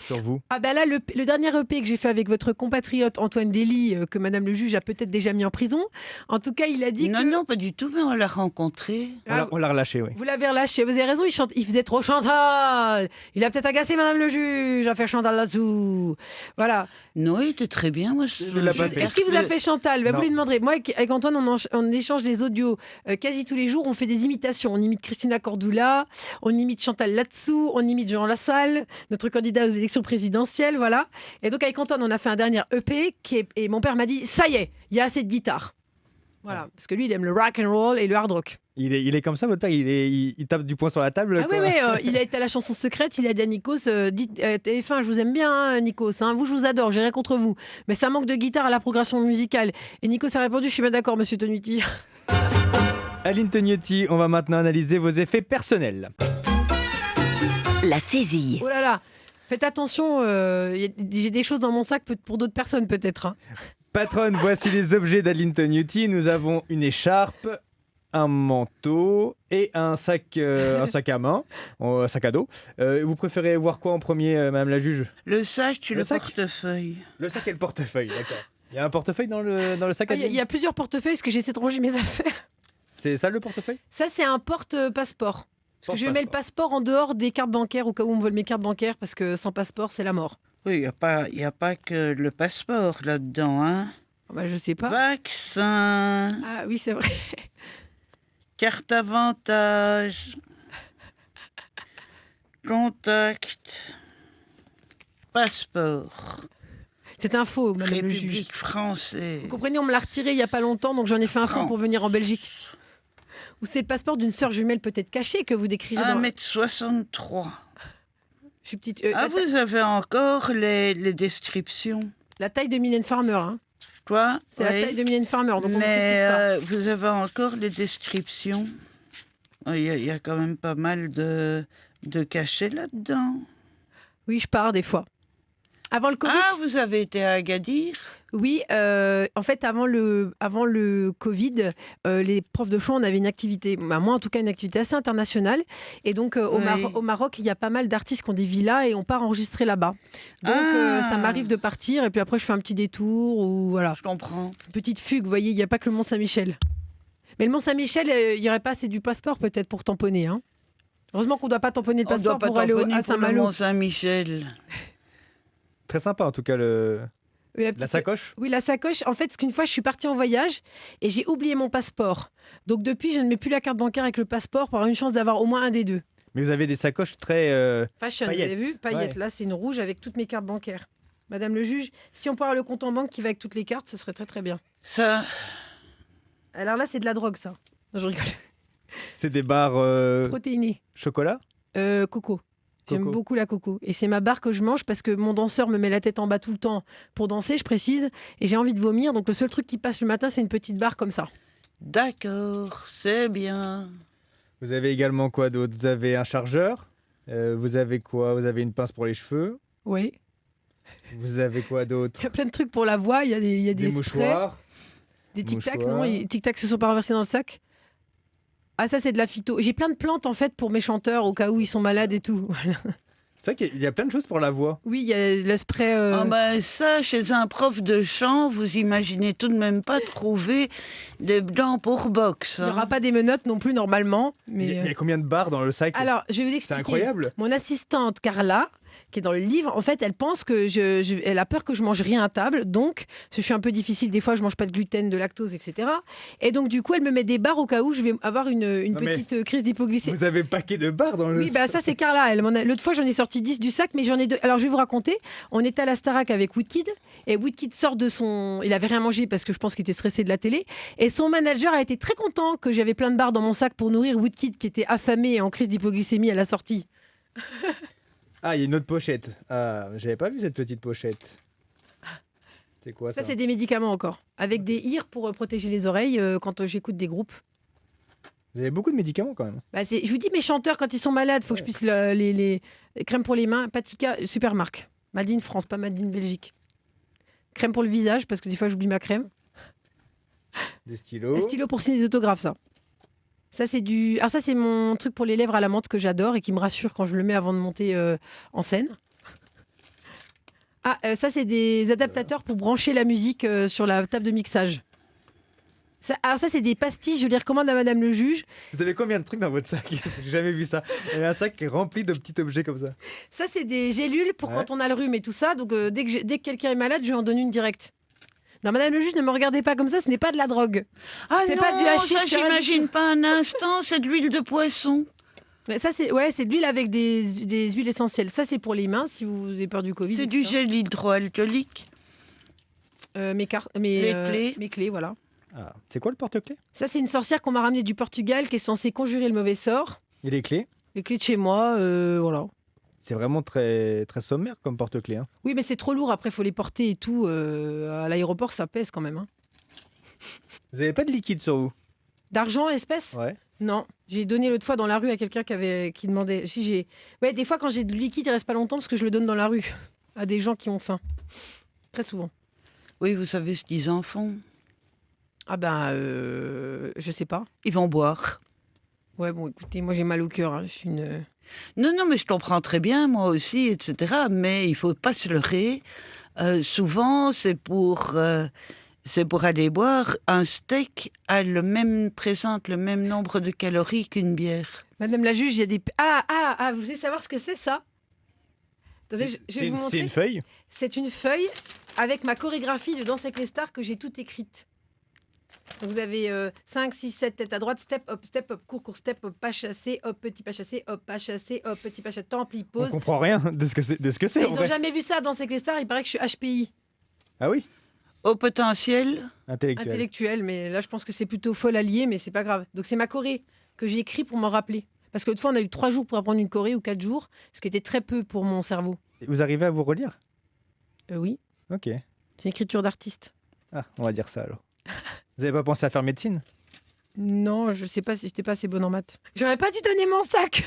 vous? Ah là, le dernier EP que j'ai fait avec votre compatriote Antoine Dély, que Madame le juge a peut-être déjà mis en prison. En tout cas, il a dit que... Non, pas du tout, mais on l'a rencontré. On l'a relâché, oui. Vous l'avez relâché. Vous avez raison, il faisait trop Chantal. Il a peut-être agacé Madame le juge à faire Chantal là-dessous. Voilà. Non, il était très bien. Moi, l'ai pas fait. Est-ce qu'il vous a fait Chantal? Vous lui demanderez. Moi, avec Antoine, on échange des audios quasi tous les jours. On fait des imitations. On imite Christina Cordula, on imite Chantal là-dessous, on imite Jean Lassalle, notre candidat aux élections présidentielles, voilà. Et donc avec Antoine, on a fait un dernier EP et mon père m'a dit, ça y est, il y a assez de guitare. Voilà, parce que lui, il aime le rock and roll et le hard rock. Il est comme ça, votre père? Il tape du poing sur la table? Ah oui, il a été à la chanson secrète, il a dit à Nikos, dites TF1, je vous aime bien, hein, Nikos, hein, vous, je vous adore, j'ai rien contre vous. Mais ça manque de guitare à la progression musicale. Et Nikos a répondu, je suis bien d'accord, monsieur Tognuti. Adeline Tognuti, on va maintenant analyser vos effets personnels. La saisie. Oh là là, faites attention, j'ai des choses dans mon sac pour d'autres personnes peut-être. Hein. Patronne, voici les objets d'Adeline Tognuti. Nous avons une écharpe, un manteau et un sac à main, un sac à dos. Vous préférez voir quoi en premier, Madame la juge? Le sac, Le sac portefeuille. Le sac et le portefeuille, d'accord. Il y a un portefeuille dans le sac à dos? Il y a plusieurs portefeuilles parce que j'essaie de ranger mes affaires. C'est ça le portefeuille? Ça, c'est un porte-passeport. Parce que je mets le passeport en dehors des cartes bancaires au cas où on me vole mes cartes bancaires parce que sans passeport, c'est la mort. Oui, il y a pas que le passeport là-dedans, hein. Ah bah, je sais pas. Vaccin, Ah oui, c'est vrai. carte avantage, contact, passeport, C'est un faux, madame le juge. République française. Vous comprenez, on me l'a retiré il n'y a pas longtemps, donc j'en ai fait un faux pour venir en Belgique. Ou c'est le passeport d'une sœur jumelle peut-être cachée que vous décrivez dans... 1m63. Je suis petite. Ah, vous avez encore les descriptions. La taille de Mylène Farmer, hein. Quoi? C'est Oui. la taille de Mylène Farmer, donc on ne Mais critique pas. vous avez encore les descriptions. Il y a quand même pas mal de cachets là-dedans. Oui, je pars des fois. Avant le Covid, Ah, vous avez été à Agadir? oui, en fait, avant le Covid, les profs de chant, on avait une activité, bah, moi en tout cas, une activité assez internationale. Et donc, Oui. au Maroc, il y a pas mal d'artistes qui ont des villas et on part enregistrer là-bas. Donc, ça m'arrive de partir et puis après, je fais un petit détour ou voilà, Je comprends. une petite fugue. Vous voyez, il n'y a pas que le Mont-Saint-Michel. Mais le Mont-Saint-Michel, il n'y aurait pas assez du passeport peut-être pour tamponner. Hein. Heureusement qu'on ne doit pas tamponner le On ne doit passeport pas pour aller tamponner à pour le Saint-Malo. Mont-Saint-Michel. Très sympa en tout cas Oui, la sacoche. Oui, la sacoche. En fait, c'est qu'une fois, je suis partie en voyage et j'ai oublié mon passeport. Donc, depuis, je ne mets plus la carte bancaire avec le passeport pour avoir une chance d'avoir au moins un des deux. Mais vous avez des sacoches très Fashion, paillettes. vous avez vu? Paillettes. Ouais. Là, c'est une rouge avec toutes mes cartes bancaires. Madame le juge, si on peut avoir le compte en banque qui va avec toutes les cartes, ce serait très très bien. Ça, Alors là, c'est de la drogue, ça. Non, je rigole. c'est des barres Protéiné. chocolat. Coco. J'aime Coco. beaucoup la coco. Et c'est ma barre que je mange parce que mon danseur me met la tête en bas tout le temps pour danser, je précise. Et j'ai envie de vomir. Donc le seul truc qui passe le matin, c'est une petite barre comme ça. d'accord, c'est bien. Vous avez également quoi d'autre? Vous avez un chargeur. Vous avez quoi? Vous avez une pince pour les cheveux. Oui. Vous avez quoi d'autre? Il y a plein de trucs pour la voix. Il y a des Des sprays, mouchoirs. des tic-tac. mouchoirs. Non, les tic-tac se sont pas renversés dans le sac. Ah, ça, c'est de la phyto. J'ai plein de plantes, en fait, pour mes chanteurs, au cas où ils sont malades et tout. Voilà. C'est vrai qu'il y a plein de choses pour la voix. Oui, il y a le spray... Ah ben ça, chez un prof de chant, vous imaginez tout de même pas trouver des blancs pour boxe. Il n'y aura pas des menottes non plus, normalement. Mais... Il y a combien de barres dans le sac? Alors, je vais vous C'est expliquer. incroyable. Mon assistante, Carla, qui est dans le livre, en fait, elle pense que elle a peur que je mange rien à table. Donc, je suis un peu difficile. Des fois, je mange pas de gluten, de lactose, etc. Et donc, du coup, elle me met des barres au cas où je vais avoir une Non, mais petite crise d'hypoglycémie. Vous avez un paquet de barres dans le Oui, sac. bah ça c'est Carla. L'autre fois j'en ai sorti 10 du sac, mais j'en ai deux. Alors je vais vous raconter. On était à la Starac avec Woodkid et Woodkid sort de son. Il avait rien mangé parce que je pense qu'il était stressé de la télé. Et son manager a été très content que j'avais plein de barres dans mon sac pour nourrir Woodkid qui était affamé et en crise d'hypoglycémie à la sortie. Ah, il y a une autre pochette. Ah, j'avais pas vu cette petite pochette. C'est quoi ça? Ça c'est des médicaments encore, avec des IR pour protéger les oreilles quand j'écoute des groupes. Vous avez beaucoup de médicaments quand même. Bah, je vous dis mes chanteurs quand ils sont malades, faut que je puisse les crèmes pour les mains, Patika, super marque. Made in France, pas Made in Belgique. Crème pour le visage parce que des fois j'oublie ma crème. Des stylos. Un stylo pour signer des autographes, ça. Ça, c'est du. Alors, ça, c'est mon truc pour les lèvres à la menthe que j'adore et qui me rassure quand je le mets avant de monter en scène. Ah, ça, c'est des adaptateurs pour brancher la musique sur la table de mixage. Alors, ça, c'est des pastilles. Je les recommande à madame le juge. Vous avez combien de trucs dans votre sac? J'ai jamais vu ça. Il y a un sac qui est rempli de petits objets comme ça. Ça, c'est des gélules pour Ouais. quand on a le rhume et tout ça. Donc, dès que quelqu'un est malade, je lui en donne une directe. Non, madame le juge, ne me regardez pas comme ça, ce n'est pas de la drogue. Ah C'est non, pas du hachis, ça c'est rien du j'imagine pas un instant, c'est de l'huile de poisson. Ça, c'est c'est de l'huile avec des huiles essentielles. Ça, c'est pour les mains, si vous avez peur du Covid. C'est du etc. gel hydroalcoolique. Les clés. Mes clés, voilà. Ah, c'est quoi le porte-clés? Ça, c'est une sorcière qu'on m'a ramenée du Portugal qui est censée conjurer le mauvais sort. Et les clés? Les clés de chez moi, voilà. C'est vraiment très, très sommaire comme porte-clés. Hein. Oui, mais c'est trop lourd. Après, il faut les porter et tout. À l'aéroport, ça pèse quand même. Hein. Vous avez pas de liquide sur vous? D'argent, espèce Ouais. Non. J'ai donné l'autre fois dans la rue à quelqu'un qui demandait. Si j'ai. Ouais, des fois, quand j'ai du liquide, il reste pas longtemps parce que je le donne dans la rue à des gens qui ont faim. Très souvent. Oui, vous savez ce qu'ils en font. Ah ben, je sais pas. Ils vont boire. Ouais, bon, écoutez, moi j'ai mal au cœur. Hein. Je suis une. Non, non, mais je comprends très bien, moi aussi, etc. Mais il faut pas se leurrer. Souvent, c'est pour c'est pour aller boire. Un steak présente le même nombre de calories qu'une bière. Madame la juge, il y a des... vous voulez savoir ce que c'est, ça? Attendez, je vais vous C'est montrer. une feuille. C'est une feuille avec ma chorégraphie de Danse avec les stars que j'ai toute écrite. Donc vous avez 5, 6, 7 têtes à droite, step, up, court, step, hop, pas chassé, hop, petit pas chassé, hop, pas chassé, hop, petit pas chassé, temple, On pause. comprend rien de ce que c'est. Ils en n'ont vrai. jamais vu ça à Danse avec les stars, il paraît que je suis HPI, Ah oui. Au potentiel, Intellectuel. intellectuelle, mais là je pense que c'est plutôt folle alliée, mais c'est pas grave. Donc c'est ma choré que j'ai écrit pour m'en rappeler. Parce que l'autre fois on a eu 3 jours pour apprendre une choré ou 4 jours, ce qui était très peu pour mon cerveau. Vous arrivez à vous relire? Oui, Ok. c'est une écriture d'artiste. Ah, on va dire ça alors. Vous n'avez pas pensé à faire médecine? Non, je sais pas si j'étais pas assez bonne en maths. J'aurais pas dû donner mon sac.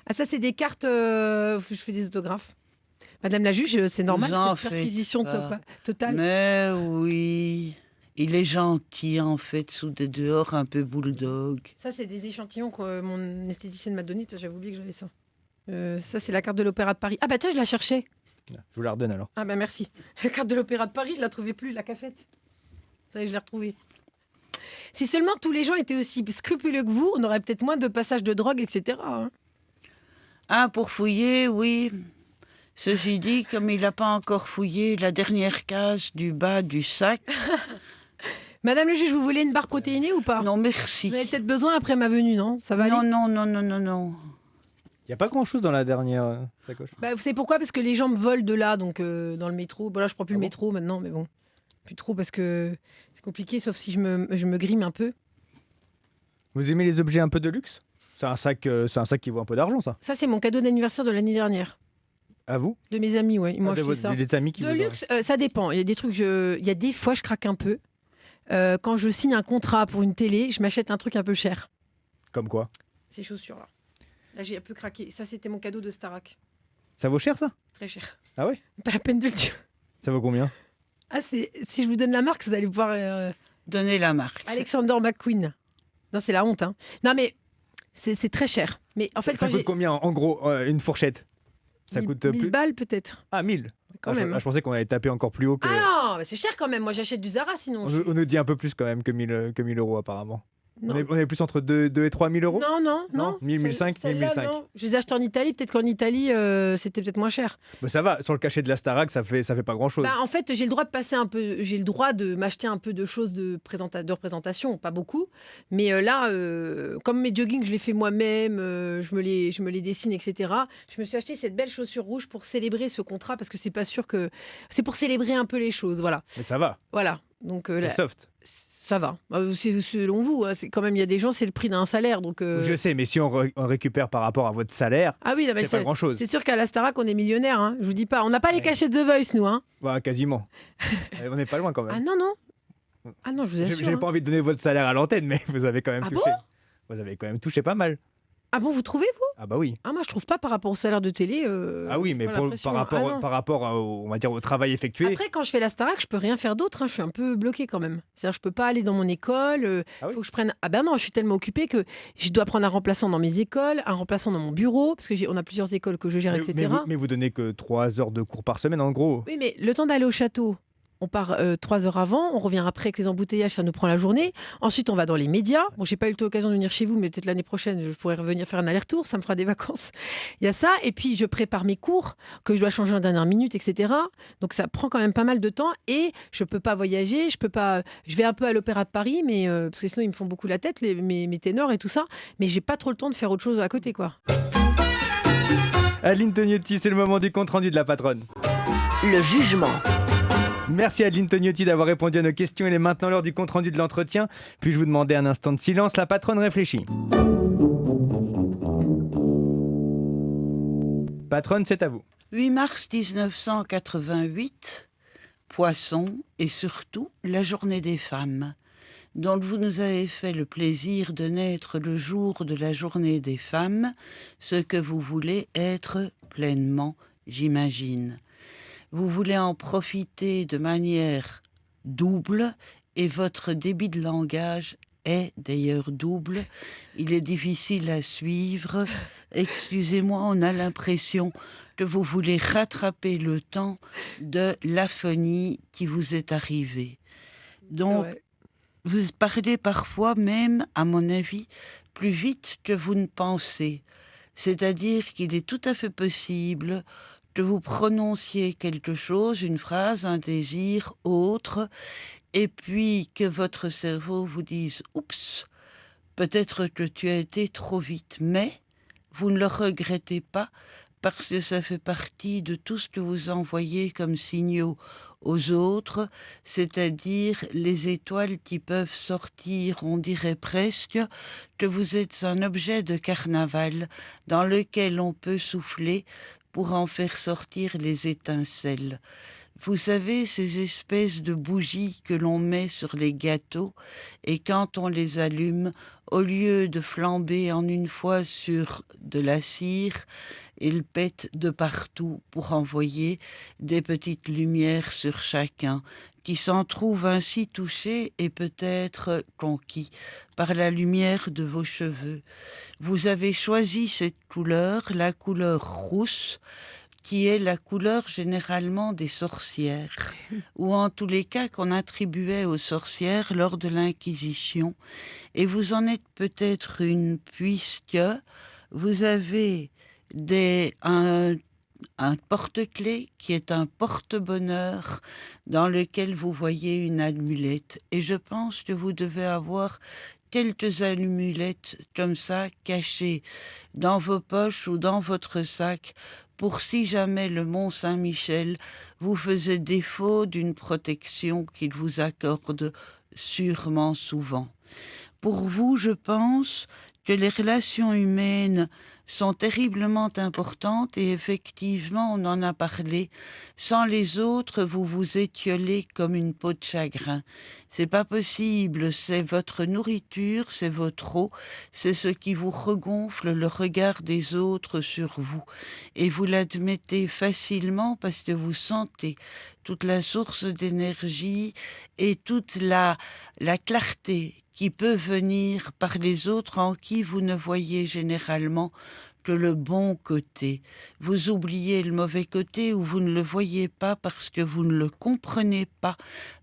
Ah ça c'est des cartes, je fais des autographes. Madame la juge, c'est normal, Vous en cette faites perquisition pas. totale. mais oui. Il est gentil, en fait, sous des dehors un peu bulldog. Ça c'est des échantillons que mon esthéticienne m'a donné. J'avais oublié que j'avais ça. Ça c'est la carte de l'Opéra de Paris. Ah bah tiens, je la cherchais. Je vous la redonne alors. Ah bah merci. La carte de l'Opéra de Paris, je la trouvais plus, la cafette. Ça y est, je l'ai retrouvée. Si seulement tous les gens étaient aussi scrupuleux que vous, on aurait peut-être moins de passages de drogue, etc. hein. Ah, pour fouiller, oui. Ceci dit, comme il n'a pas encore fouillé la dernière case du bas du sac, Madame le juge, vous voulez une barre protéinée ou pas? non merci. Vous avez peut-être besoin après ma venue, non? Ça va aller? Non. Il n'y a pas grand-chose dans la dernière sacoche. Bah, vous savez pourquoi? Parce que les gens me volent de là, donc dans le métro. Bon, là, je prends plus Ah le bon métro maintenant, mais bon. Plus trop parce que c'est compliqué, sauf si je me grime un peu. Vous aimez les objets un peu de luxe? C'est un sac qui vaut un peu d'argent, ça. Ça, c'est mon cadeau d'anniversaire de l'année dernière. À vous? De mes amis, ouais. Ils m'ont Ah, acheté ça. des amis qui De vous luxe, ça dépend. Il y a des trucs, il y a des fois, je craque un peu. Quand je signe un contrat pour une télé, je m'achète un truc un peu cher. Comme quoi? Ces chaussures-là. Là, j'ai un peu craqué. Ça, c'était mon cadeau de Starac. Ça vaut cher, ça? Très cher. Ah ouais? Pas la peine de le dire. Ça vaut combien? Ah, si je vous donne la marque, vous allez pouvoir... Donnez la marque. Alexander McQueen. Non, c'est la honte. Hein. Non, mais c'est très cher. Mais en fait, Ça quand coûte j'ai... combien, en gros, une fourchette? Ça 1000 coûte 1000 plus... balles, peut-être. Ah, 1000. Quand je, même. je pensais qu'on allait taper encore plus haut que... Ah non, mais c'est cher quand même. Moi, j'achète du Zara, sinon. On nous dit un peu plus quand même que 1000 euros, apparemment. Non. On est plus entre 2 et 3 000 euros? Non. 1000, 1005, Celle-là, 1005. non. Je les ai achetés en Italie. Peut-être qu'en Italie, c'était peut-être moins cher. Mais ça va, sur le cachet de la Starac, ça fait pas grand-chose. Bah, en fait, j'ai le droit de passer un peu. J'ai le droit de m'acheter un peu de choses de représentation, pas beaucoup. Mais là, comme mes joggings, je les fais moi-même, je me les dessine, etc. Je me suis acheté cette belle chaussure rouge pour célébrer ce contrat parce que c'est pas sûr que. C'est pour célébrer un peu les choses, voilà. Mais ça va, Voilà. Donc c'est là, soft. ça va. C'est selon vous. Hein. C'est quand même, il y a des gens, c'est le prix d'un salaire. Donc. Je sais, mais si on récupère par rapport à votre salaire, Ah oui, non, mais c'est pas grand-chose. c'est sûr qu'à la Starac, on est millionnaire. Hein. Je vous dis pas. On n'a pas les Ouais. cachets de The Voice, nous. Hein. Bah, quasiment. On n'est pas loin quand même. Ah non. Ah non, je vous assure. J'ai hein. pas envie de donner votre salaire à l'antenne, mais vous avez quand même Ah touché. Vous avez quand même touché pas mal. Ah bon, vous trouvez, vous? Ah bah oui. Ah moi, je trouve pas par rapport au salaire de télé. Ah oui, mais pas l'impression. par rapport, Ah non. par rapport on va dire, au travail effectué. Après, quand je fais la Starac, je peux rien faire d'autre. Hein. Je suis un peu bloquée quand même. C'est-à-dire, je peux pas aller dans mon école. Ah oui Faut que je prenne. Ah ben non, je suis tellement occupée que je dois prendre un remplaçant dans mes écoles, un remplaçant dans mon bureau, parce que on a plusieurs écoles que je gère, etc. Mais vous donnez que 3 heures de cours par semaine, en gros. Oui, mais le temps d'aller au château. On part 3 heures avant, on revient après avec les embouteillages, ça nous prend la journée. Ensuite, on va dans les médias. Bon, j'ai pas eu l'occasion de venir chez vous, mais peut-être l'année prochaine, je pourrais revenir faire un aller-retour, ça me fera des vacances. Il y a ça, et puis je prépare mes cours que je dois changer en dernière minute, etc. Donc ça prend quand même pas mal de temps, et je peux pas voyager, je peux pas. Je vais un peu à l'Opéra de Paris, mais parce que sinon ils me font beaucoup la tête, mes ténors et tout ça. Mais j'ai pas trop le temps de faire autre chose à côté, quoi. Adeline Tognotti, c'est le moment du compte-rendu de la patronne. Le jugement. Merci Adeline Tognotti d'avoir répondu à nos questions. Il est maintenant l'heure du compte-rendu de l'entretien. Puis-je vous demander un instant de silence? La patronne réfléchit. Patronne, c'est à vous. 8 mars 1988, Poisson et surtout la journée des femmes, dont vous nous avez fait le plaisir de naître le jour de la journée des femmes, ce que vous voulez être pleinement, j'imagine. Vous voulez en profiter de manière double et votre débit de langage est d'ailleurs double. Il est difficile à suivre. Excusez-moi, on a l'impression que vous voulez rattraper le temps de l'aphonie qui vous est arrivée. Donc, Ouais. vous parlez parfois même, à mon avis, plus vite que vous ne pensez. C'est-à-dire qu'il est tout à fait possible que vous prononciez quelque chose, une phrase, un désir, autre, et puis que votre cerveau vous dise « Oups, peut-être que tu as été trop vite », mais vous ne le regrettez pas parce que ça fait partie de tout ce que vous envoyez comme signaux aux autres, c'est-à-dire les étoiles qui peuvent sortir, on dirait presque que vous êtes un objet de carnaval dans lequel on peut souffler pour en faire sortir les étincelles. Vous savez, ces espèces de bougies que l'on met sur les gâteaux, et quand on les allume, au lieu de flamber en une fois sur de la cire, ils pètent de partout pour envoyer des petites lumières sur chacun, qui s'en trouve ainsi touché et peut-être conquis par la lumière de vos cheveux. Vous avez choisi cette couleur, la couleur rousse, qui est la couleur généralement des sorcières, ou en tous les cas qu'on attribuait aux sorcières lors de l'Inquisition. Et vous en êtes peut-être une, puisque vous avez un porte-clés qui est un porte-bonheur dans lequel vous voyez une amulette. Et je pense que vous devez avoir quelques amulettes comme ça cachées dans vos poches ou dans votre sac pour si jamais le Mont Saint-Michel vous faisait défaut d'une protection qu'il vous accorde sûrement souvent. Pour vous, je pense que les relations humaines sont terriblement importantes et effectivement, on en a parlé. Sans les autres, vous vous étiolez comme une peau de chagrin. C'est pas possible, c'est votre nourriture, c'est votre eau, c'est ce qui vous regonfle le regard des autres sur vous. Et vous l'admettez facilement parce que vous sentez toute la source d'énergie et toute la clarté qui peut venir par les autres en qui vous ne voyez généralement que le bon côté. Vous oubliez le mauvais côté ou vous ne le voyez pas parce que vous ne le comprenez pas,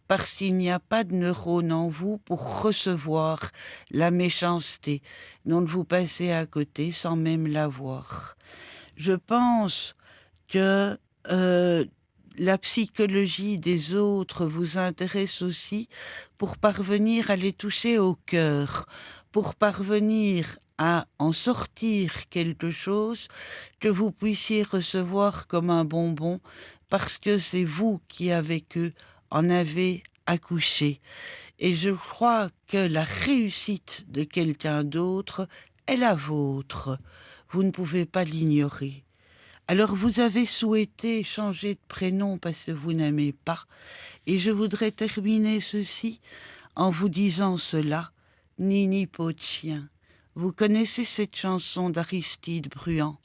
parce qu'il n'y a pas de neurones en vous pour recevoir la méchanceté dont vous passez à côté sans même la voir. Je pense que la psychologie des autres vous intéresse aussi pour parvenir à les toucher au cœur, pour parvenir à en sortir quelque chose que vous puissiez recevoir comme un bonbon parce que c'est vous qui, avec eux, en avez accouché. Et je crois que la réussite de quelqu'un d'autre est la vôtre. Vous ne pouvez pas l'ignorer. Alors vous avez souhaité changer de prénom parce que vous n'aimez pas. Et je voudrais terminer ceci en vous disant cela. Nini peau de chien. Vous connaissez cette chanson d'Aristide Bruand.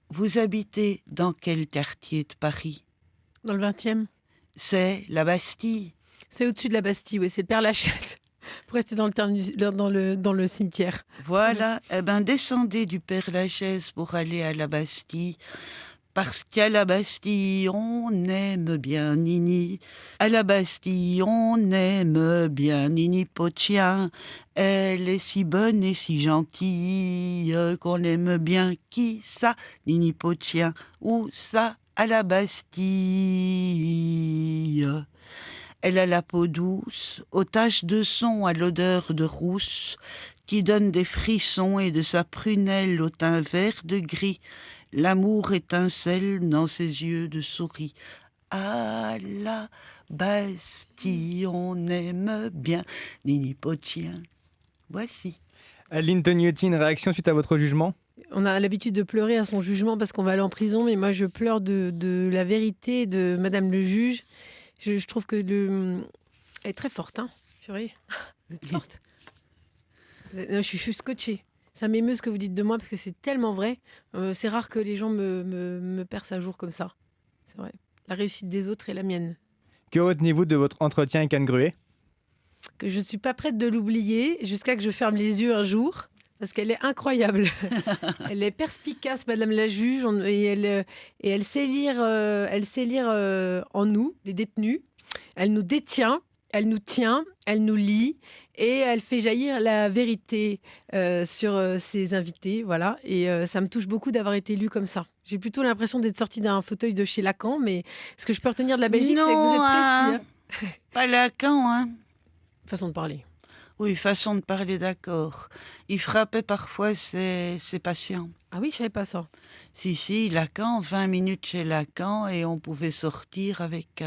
Vous habitez dans quel quartier de Paris? Dans le 20e. C'est la Bastille. C'est au-dessus de la Bastille, oui, c'est le Père-Lachaise. Pour rester dans le cimetière. Voilà, eh ben descendez du Père-Lachaise pour aller à la Bastille. Parce qu'à la Bastille, on aime bien Nini. À la Bastille, on aime bien Nini peau de chien. Elle est si bonne et si gentille qu'on aime bien qui ça, Nini peau de chien. Où ça, à la Bastille. Elle a la peau douce, aux taches de son, à l'odeur de rousse, qui donne des frissons et de sa prunelle au teint vert de gris. L'amour étincelle dans ses yeux de souris. À la Bastille, on aime bien Nini peau de chien. Voici. Aline Tognetti, une réaction suite à votre jugement? On a l'habitude de pleurer à son jugement parce qu'on va aller en prison, mais moi je pleure de la vérité de Madame le juge. Je trouve que elle est très forte, hein. Purée, vous êtes forte. Non, je suis scotchée. Ça m'émeut ce que vous dites de moi parce que c'est tellement vrai. C'est rare que les gens me percent à jour comme ça. C'est vrai. La réussite des autres est la mienne. Que retenez-vous de votre entretien avec Anne Gruet? Que je ne suis pas prête de l'oublier jusqu'à que je ferme les yeux un jour. parce qu'elle est incroyable. Elle est perspicace, Madame la juge, et elle sait lire, en nous, les détenus. Elle nous détient, elle nous tient, elle nous lie, et elle fait jaillir la vérité sur ses invités. Voilà. Et ça me touche beaucoup d'avoir été lue comme ça. J'ai plutôt l'impression d'être sortie d'un fauteuil de chez Lacan, mais ce que je peux retenir de la Belgique, c'est que vous êtes précis. Pas Lacan, hein. Façon de parler. Oui, façon de parler, d'accord. Il frappait parfois ses patients. Ah oui, je savais pas ça. Si, Lacan, 20 minutes chez Lacan, et on pouvait sortir avec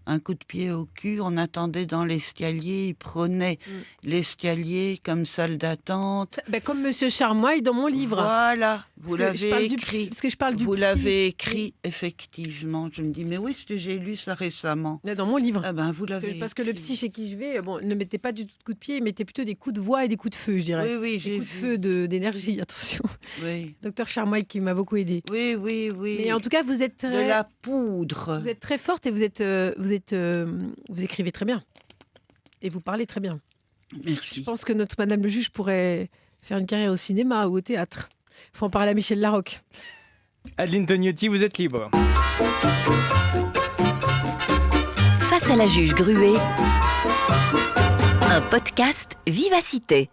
un coup de pied au cul. On attendait dans l'escalier, il prenait l'escalier comme salle d'attente. Comme Monsieur Charmoy dans mon livre. Voilà, vous Parce que je l'avez parle du écrit. psy, parce que je parle du Vous psy. l'avez écrit, effectivement. Je me dis, mais où est-ce que j'ai lu ça récemment? Là, dans mon livre. Ah ben, vous l'avez Parce que le écrit. psy chez qui je vais, ne mettait pas du tout de coups de pied, il mettait plutôt des coups de voix et des coups de feu, je dirais. Oui, Des j'ai coups de vu. feu d'énergie, attention. Oui, Docteur Charmoy qui m'a beaucoup aidé. oui. Mais en tout cas, vous êtes De la poudre. vous êtes très forte et vous écrivez très bien. Et vous parlez très bien. Merci. Je pense que notre Madame le juge pourrait faire une carrière au cinéma ou au théâtre. Il faut en parler à Michel Larocque. Adeline Tognotti, vous êtes libre. Face à la juge Gruet, un podcast Vivacité.